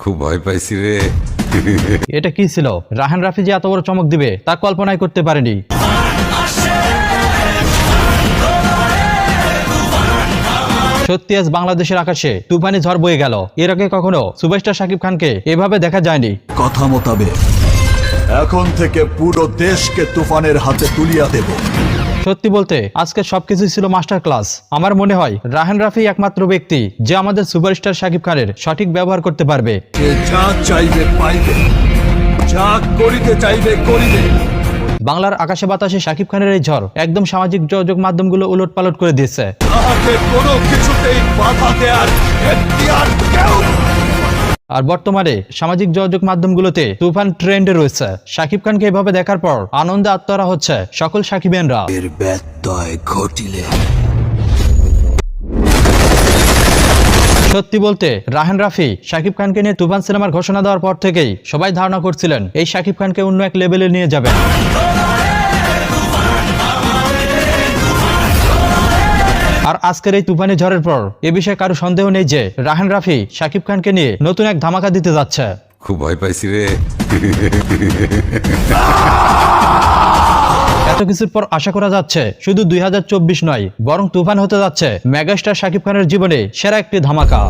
খুব ভয় পাইছি রে। এটা কি ছিল? রাহান রাফি যে এত বড় চমক দিবে তা কল্পনাই করতে পারেনি। সত্যি আজ বাংলাদেশের আকাশে তুফানি ঝড় বয়ে গেল। এর আগে কখনো সুপারস্টার শাকিব খানকে এভাবে দেখা যায়নি। কথা মোতাবেক এখন থেকে পুরো দেশকে তুফানের হাতে তুলিয়া দেব। সত্যি বলতে আজকে সবকিছু ছিল মাস্টার ক্লাস। আমার মনে হয় রাহান রাফি একমাত্র ব্যক্তি যে আমাদের সুপারস্টার শাকিব খানের সঠিক ব্যবহার করতে পারবে। সে যা চাইবে পাইবে, যা করিতে চাইবে করিবে। বাংলার আকাশে বাতাসে শাকিব খানের এই ঝড় একদম সামাজিক যোগাযোগ মাধ্যমগুলো উলট পালট করে দিয়েছে। তাহাকে কোনো কিছুতেই বাধা দেয়ার এখতিয়ার কেউ। আর বর্তমানে সামাজিক যোগাযোগ মাধ্যমগুলোতে তুফান ট্রেন্ডে রয়েছে। শাকিব খানকে এভাবে দেখার পর আনন্দে আত্মহারা হচ্ছে সকল সাকিবিয়ানরা। এর ব্যত্যয় ঘটিলে সত্যি বলতে রাহান রাফি শাকিব খানকে নিয়ে তুফান সিনেমার ঘোষণা দেওয়ার পর থেকেই সবাই ধারণা করছিলেন এই শাকিব খানকে অন্য এক লেভেলে নিয়ে যাবেন। আর আজকের এই তুফানি ঝড়ের পর এ বিষয়ে কারো সন্দেহ নেই যে রাহান রাফি শাকিব খানকে নিয়ে নতুন এক ধামাকা দিতে যাচ্ছে। খুব ভয় পাইছি রে। এত কিছুর পর আশা করা যাচ্ছে শুধু 2024 নয়, বরং তুফান হতে যাচ্ছে মেগাস্টার শাকিব খানের জীবনে সেরা একটি ধামাকা।